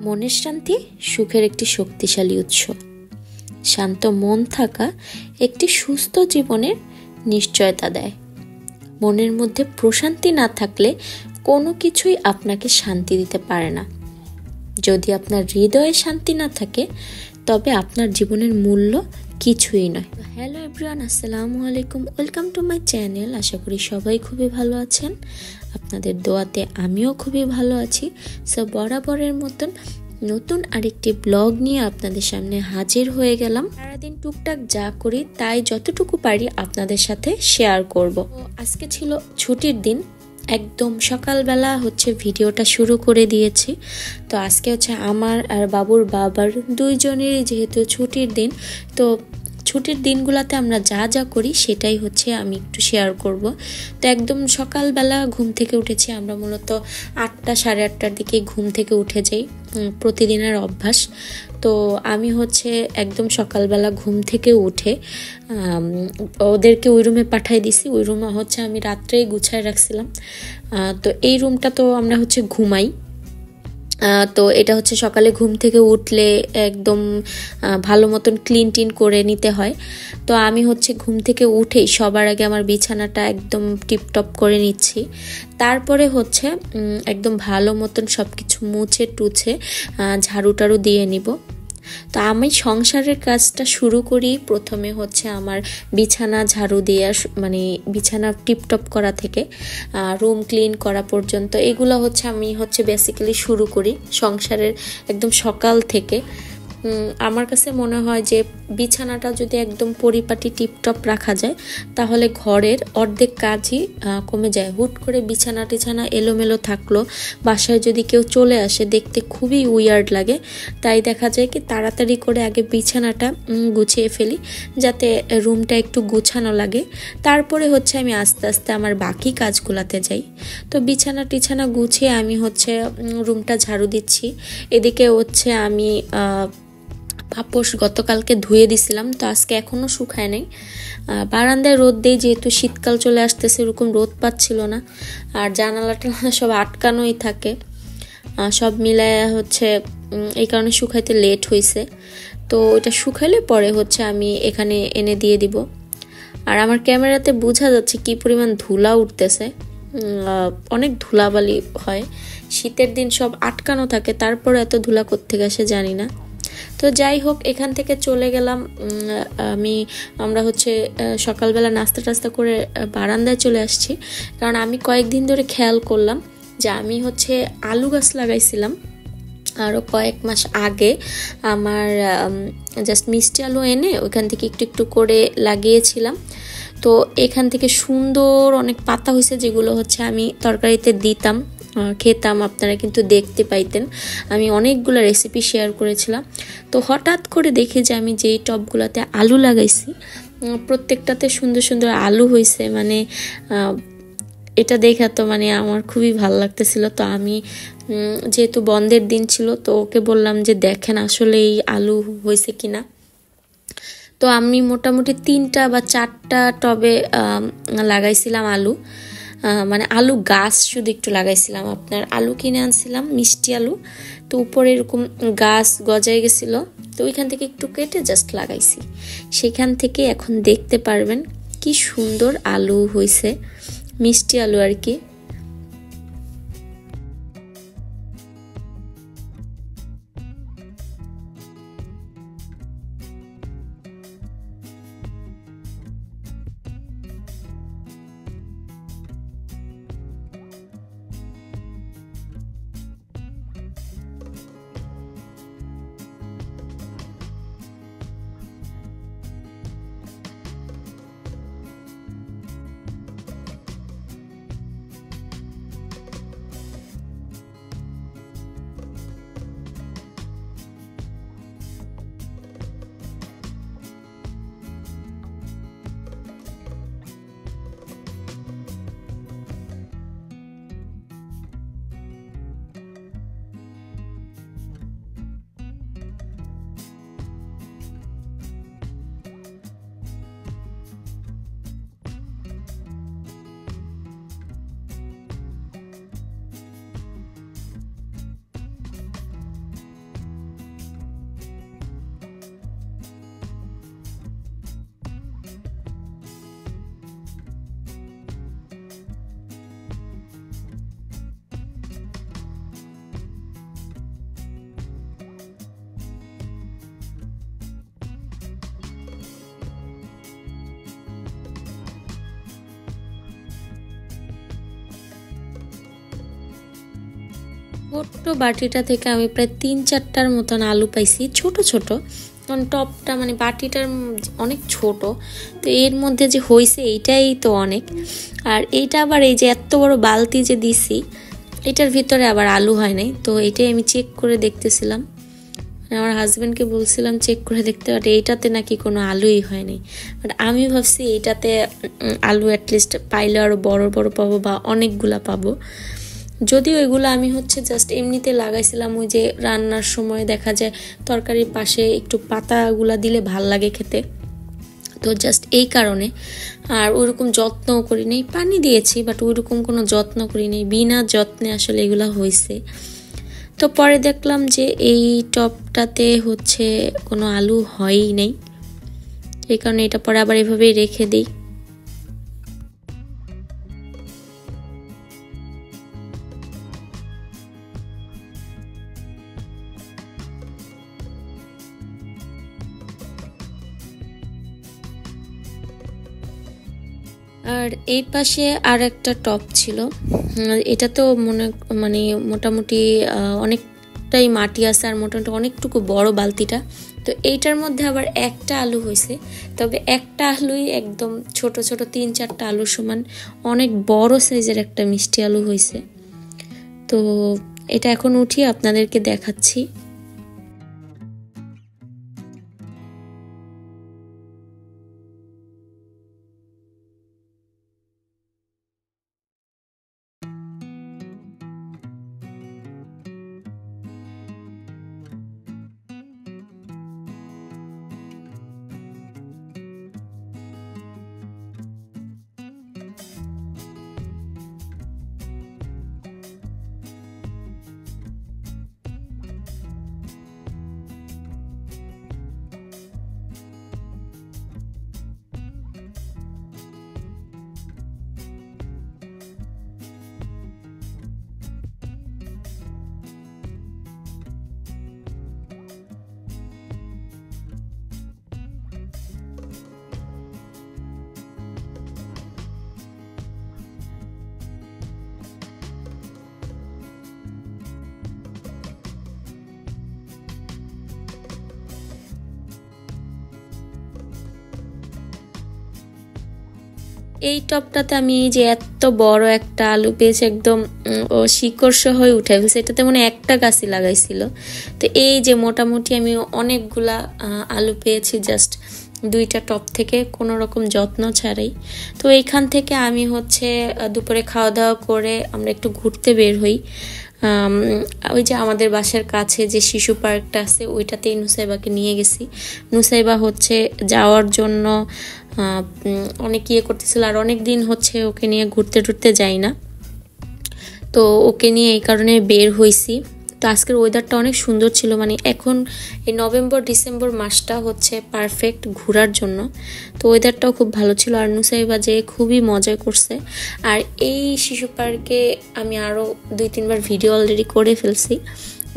মনের শান্তি সুখের একটি শক্তিশালী উৎস। শান্ত মন থাকা একটি সুস্থ জীবনের নিশ্চয়তা দেয়। মনের মধ্যে প্রশান্তি না থাকলে কোনো কিছুই আপনাকে শান্তি দিতে পারে না। যদি আপনার হৃদয়ে শান্তি না থাকে তবে আপনার জীবনের মূল্য কিছুই নয়। হ্যালো এভরিওয়ান, আসসালামু আলাইকুম, ওয়েলকাম টু মাই চ্যানেল। আশা করি সবাই খুবই ভালো আছেন। আপনাদের দোয়াতে আমিও খুবই ভালো আছি। সো বরাবরের মতন নতুন আরেকটি ব্লগ নিয়ে আপনাদের সামনে হাজির হয়ে গেলাম। সারাদিন টুকটাক যা করি তাই যতটুকু পারি আপনাদের সাথে শেয়ার করব। আজকে ছিল ছুটির দিন, একদম সকালবেলা ভিডিওটা শুরু করে দিয়েছি। তো আজকে আমার আর বাবুর বাবার দুইজনেরই যেহেতু ছুটির দিন, তো ছুটির দিনগুলোতে আমরা যা যা করি সেটাই আমি একটু শেয়ার করব। তো একদম সকালবেলা ঘুম থেকে উঠেছি। আমরা মূলত 8টা সাড়ে 8টার দিকে ঘুম থেকে উঠে যাই, প্রতিদিনের অভ্যাস। তো আমি একদম সকালবেলা ঘুম থেকে উঠে ওদেরকে ওই রুমে পাঠিয়ে দিছি। ওই রুমে আমি রাত্রেই গুছায় রাখছিলাম। তো এই রুমটা তো আমরা ঘুমাই। তো এটা সকালে ঘুম থেকে উঠলে একদম ভালো মতন ক্লিন টিন করে নিতে হয়। তো আমি ঘুম থেকে উঠেই সবার আগে আমার বিছানাটা একদম টিপটপ করে নিচ্ছি। তারপরে একদম ভালো মতন সব কিছু মুছে টুছে ঝাড়ু টাড়ু দিয়ে নিব। তো আমি সংসারের কাজটা শুরু করি প্রথমে আমার বিছানা ঝাড়ু দেওয়া, মানে বিছানা টিপটপ করা থেকে রুম ক্লিন করা পর্যন্ত। এগুলো আমি বেসিক্যালি শুরু করি সংসারের একদম সকাল থেকে। আমার কাছে মনে হয় যে বিছানাটা যদি একদম পরিপাটি টিপটপ রাখা যায় তাহলে ঘরের অর্ধেক কাজই কমে যায়। হুট করে বিছানা টিছানা এলোমেলো থাকলো, বাসায় যদি কেউ চলে আসে দেখতে খুবই উইয়ার্ড লাগে। তাই দেখা যায় কি তাড়াতাড়ি করে আগে বিছানাটা গুছিয়ে ফেলি যাতে রুমটা একটু গুছানো লাগে। তারপরে আমি আস্তে আস্তে আমার বাকি কাজগুলাতে যাই। তো বিছানা টিছানা গুছিয়ে আমি রুমটা ঝাড়ু দিচ্ছি। এদিকে আমি পাপোশ গতকালকে ধুয়ে দিছিলাম, তো আজকে এখনো শুকায় নাই। বারান্দায় রোদ দেই, যেহেতু শীতকাল চলে আসতেছে, এরকম রোদ পাচ্ছিল না। আর জানালাটা সব আটকানোই থাকে, সব মিলায় এই কারণে শুকাইতে লেট হয়েছে। তো ওইটা শুকাইলে পরে আমি এখানে এনে দিয়ে দিব। আর আমার ক্যামেরাতে বোঝা যাচ্ছে কি পরিমাণ ধুলা উঠতেছে। অনেক ধুলাবালি হয়, শীতের দিন সব আটকানো থাকে, তারপর এত ধুলা কোত্থেকে আসে জানি না। তো যাই হোক, এখান থেকে চলে গেলাম। আমরা সকালবেলা নাস্তা টাস্তা করে বারান্দায় চলে আসছি, কারণ আমি কয়েকদিন ধরে খেয়াল করলাম যে আমি আলু গাছ লাগাইছিলাম আরও কয়েক মাস আগে। আমার জাস্ট মিষ্টি আলু এনে ওইখান থেকে একটু একটু করে লাগিয়েছিলাম। তো এখান থেকে সুন্দর অনেক পাতা হয়েছে, যেগুলো আমি তরকারিতে দিতাম, খেতাম। আপনারা কিন্তু দেখতে পাইতেন, আমি অনেকগুলো রেসিপি শেয়ার করেছিলাম। তো হঠাৎ করে দেখি যে আমি যেই টবগুলোতে আলু লাগাইছি প্রত্যেকটাতে সুন্দর সুন্দর আলু হয়েছে। মানে এটা দেখা তো আমার খুবই ভালো লাগতেছিল। তো আমি যেহেতু বন্ধের দিন ছিল, তো ওকে বললাম যে দেখেন আসলে এই আলু হয়েছে কিনা। তো আমি মোটামুটি 3টা বা 4টা টবে লাগাইছিলাম আলু, মানে আলু গাছ শুধু একটু লাগাইছিলাম। আপনার আলু কিনে আনছিলাম, মিষ্টি আলু। তো উপরে এরকম গাছ গজায় গেছিলো, তো ওইখান থেকে একটু কেটে জাস্ট লাগাইছি। সেখান থেকে এখন দেখতে পারবেন কি সুন্দর আলু হয়েছে, মিষ্টি আলু আর কি। ছোট্ট বাটিটা থেকে আমি প্রায় 3-4টার মতন আলু পাইছি, ছোট ছোট। কারণ টপটা মানে বাটিটার অনেক ছোট, তো এর মধ্যে যে হয়েছে এইটাই তো অনেক। আর এইটা আবার এই যে এত বড় বালতি যে দিছি, এটার ভিতরে আবার আলু হয় নাই। তো এটাই আমি চেক করে দেখতেছিলাম, আমার হাজব্যান্ডকে বলছিলাম চেক করে দেখতে, বাট এইটাতে নাকি কোনো আলুই হয়নি। বাট আমি ভাবছি এইটাতে আলু অ্যাটলিস্ট পাইলে আরও বড় বড় পাবো বা অনেকগুলা পাবো। যদিও এগুলো আমি হচ্ছে জাস্ট এমনিতে লাগাইছিলাম, ওই যে রান্নার সময় দেখা যায় তরকারির পাশে একটু পাতাগুলা দিলে ভাল লাগে খেতে, তো জাস্ট এই কারণে। আর ওইরকম যত্নও করি নেই, পানি দিয়েছি বাট ওইরকম কোনো যত্ন করি নেই, বিনা যত্নে আসলে এগুলা হয়েছে। তো পরে দেখলাম যে এই টপটাতে হচ্ছে কোনো আলু হয়ই নেই, এই কারণে এটা পরে আবার এভাবেই রেখে দিই। আর এই পাশে আর একটা টপ ছিল, এটা তো মানে মোটামুটি অনেকটাই মাটি আছে আর মোটামুটি অনেকটুকু বড় বালতিটা। তো এইটার মধ্যে আবার একটা আলু হয়েছে, তবে একটা আলুই একদম ছোট ছোট 3-4টা আলুর সমান, অনেক বড় সাইজের একটা মিষ্টি আলু হয়েছে। তো এটা এখন উঠিয়ে আপনাদেরকে দেখাচ্ছি। এই টপটাতে আমি এই যে এত বড় একটা আলু পেয়েছি, একদম ও শিকড় সহ উঠে ফেলছে, এটাতে মানে একটা গাছই লাগাইছিল। তো এই যে মোটামুটি আমি অনেকগুলা আলু পেয়েছি জাস্ট 2টা টপ থেকে, কোনো রকম যত্ন ছাড়াই। তো এইখান থেকে আমি হচ্ছে দুপুরে খাওয়া দাওয়া করে আমরা একটু ঘুরতে বের হই। ওই যে আমাদের বাসার কাছে যে শিশু পার্কটা আছে ওইটাতেই নুসাইবাকে নিয়ে গেছি। নুসাইবা হচ্ছে যাওয়ার জন্য অনেক ইয়ে করতেছিল, আর অনেক দিন হচ্ছে ওকে নিয়ে ঘুরতে টুরতে যাই না, তো ওকে নিয়ে এই কারণে বের হয়েছি। তো আজকের ওয়েদারটা অনেক সুন্দর ছিল, মানে এখন এই নভেম্বর-ডিসেম্বর মাসটা হচ্ছে পারফেক্ট ঘোরার জন্য। তো ওয়েদারটাও খুব ভালো ছিল, আর নুসাইবা যে খুবই মজা করছে। আর এই শিশু পার্কে আমি আরও 2-3বার ভিডিও অলরেডি করে ফেলছি,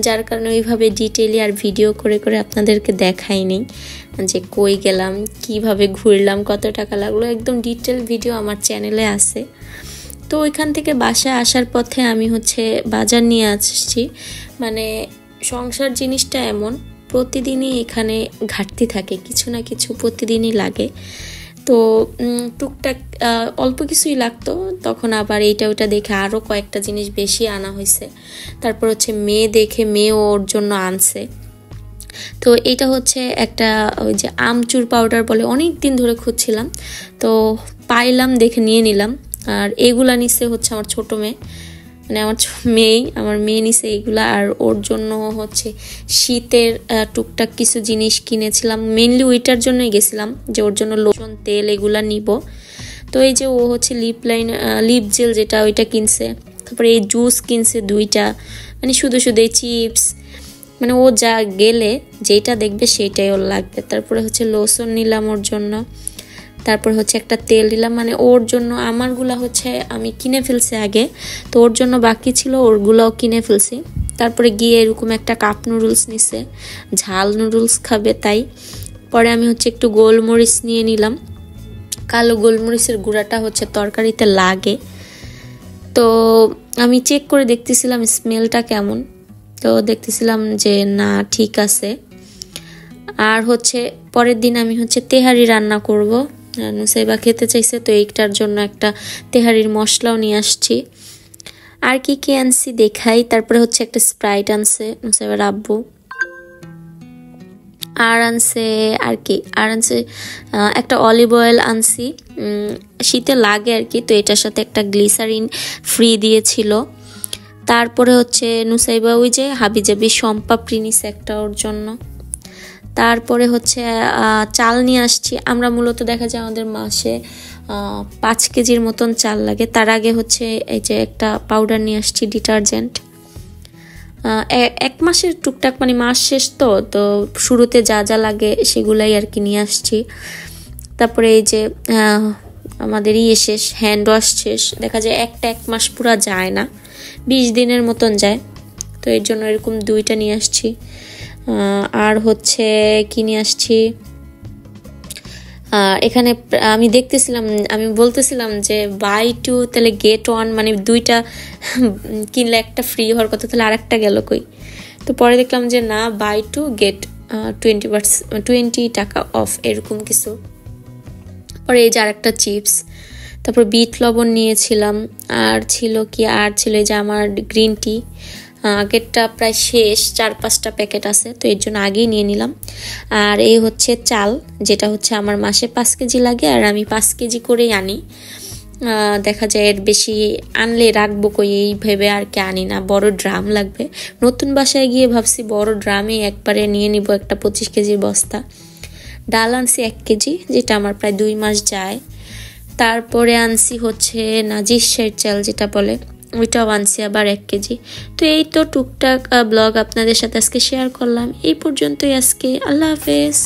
যার কারণে ওইভাবে ডিটেইলি আর ভিডিও করে করে আপনাদেরকে দেখাইনি যে কই গেলাম, কিভাবে ঘুরলাম, কত টাকা লাগলো, একদম ডিটেল ভিডিও আমার চ্যানেলে আছে। তো ওইখান থেকে বাসায় আসার পথে আমি হচ্ছে বাজার নিয়ে আসছি। মানে সংসার জিনিসটা এমন, প্রতিদিনই এখানে ঘাটতি থাকে, কিছু না কিছু প্রতিদিনই লাগে। তো টুকটাক অল্প কিছুই লাগতো, তখন আবার এইটা ওইটা দেখে আরও কয়েকটা জিনিস বেশি আনা হয়েছে। তারপর হচ্ছে মেয়ে দেখে মেয়েও ওর জন্য আনছে। তো এটা হচ্ছে একটা ওই যে আমচুর পাউডার বলে, অনেক দিন ধরে খুঁজছিলাম, তো পাইলাম দেখে নিয়ে নিলাম। আর এগুলা নিচে হচ্ছে আমার ছোট মেয়ে, মানে আমার মেয়ে নিছে এইগুলা। আর ওর জন্য হচ্ছে শীতের টুকটাক কিছু জিনিস কিনেছিলাম, মেনলি ওইটার জন্যই গেছিলাম যে ওর জন্য লোশন, তেল এগুলা নিব। তো এই যে ও হচ্ছে লিপ জেল যেটা ওইটা কিনছে, তারপরে এই জুস কিনছে 2টা, মানে শুধু শুধু এই চিপস, মানে ও যা গেলে যেটা দেখবে সেটাই ওর লাগবে। তারপরে হচ্ছে লোশন নিলাম ওর জন্য, তারপর হচ্ছে একটা তেল দিলাম, মানে ওর জন্য। আমারগুলা হচ্ছে আমি কিনে ফেলছি আগে, তো ওর জন্য বাকি ছিল, ওরগুলাও কিনে ফেলছি। তারপরে গিয়ে এরকম একটা কাপ নুডলস নিছে, ঝাল নুডলস খাবে তাই। পরে আমি হচ্ছে একটু গোলমরিচ নিয়ে নিলাম, কালো গোলমরিচের গুঁড়াটা হচ্ছে তরকারিতে লাগে। তো আমি চেক করে দেখতেছিলাম স্মেলটা কেমন, তো দেখতেছিলাম যে না ঠিক আছে। আর হচ্ছে পরের দিন আমি হচ্ছে তেহারি রান্না করব, নুসাইবা খেতে চাইছে, তো এইটার জন্য একটা তেহারির মশলাও নিয়ে আসছি। আর কি কি আনছি দেখাই। তারপরে হচ্ছে একটা স্প্রাইট আনছে নুসাইবার আব্বু, আর আনছে একটা অলিভ অয়েল আনছি, শীতে লাগে আর কি, তো এটার সাথে একটা গ্লিসারিন ফ্রি দিয়েছিল। তারপরে হচ্ছে নুসাইবা ওই যে হাবিজাবি সম্পাপড়ি নিছে একটা ওর জন্য। তারপরে হচ্ছে চাল নিয়ে আসছি। আমরা মূলত দেখা যায় আমাদের মাসে 5 কেজির মতন চাল লাগে। তার আগে হচ্ছে এই যে একটা পাউডার নিয়ে আসছি, ডিটারজেন্ট। 1 মাসের টুকটাক, মানে মাস শেষ তো শুরুতে যা যা লাগে সেগুলাই আর কি নিয়ে আসছি। তারপরে এই যে আমাদের শেষ, হ্যান্ড ওয়াশ শেষ। দেখা যায় 1 মাস পুরা যায় না, 20 দিনের মতন যায়, তো এর জন্য এরকম 2টা নিয়ে আসছি। আর হচ্ছে কি নিয়ে আসছি, এখানে আমি দেখতেছিলাম, আমি বলতেছিলাম যে বাই 2 তাহলে গেট 1, মানে 2টা কিনলে একটা ফ্রি হওয়ার কথা, তাহলে আরেকটা গেল কই। তো পরে দেখলাম যে না, বাই 2 গেট 20 টাকা অফ, এরকম কিছু। পরে এই যে আরেকটা চিপস, তারপর বিট লবণ নিয়েছিলাম। আর ছিল এই যে আমার গ্রিন টি, আগেরটা প্রায় শেষ, 4-5টা প্যাকেট আছে, তো এর জন্য আগেই নিয়ে নিলাম। আর এই হচ্ছে চাল, যেটা হচ্ছে আমার মাসে 5 কেজি লাগে, আর আমি 5 কেজি করেই আনি। দেখা যায় এর বেশি আনলে রাখবো কই, এই ভেবে আর কি আনি না, বড় ড্রাম লাগবে। নতুন বাসায় গিয়ে ভাবছি বড় ড্রামে একবারে নিয়ে নিব একটা 25 কেজির বস্তা। ডাল আনছি 1 কেজি, যেটা আমার প্রায় 2 মাস যায়। তারপরে আনছি হচ্ছে নাজির চাল যেটা বলে, ওইটাও আনছি আবার 1 কেজি। তো এই তো টুকটাক ব্লগ আপনাদের সাথে আজকে শেয়ার করলাম। এই পর্যন্তই আজকে, আল্লাহ হাফেজ।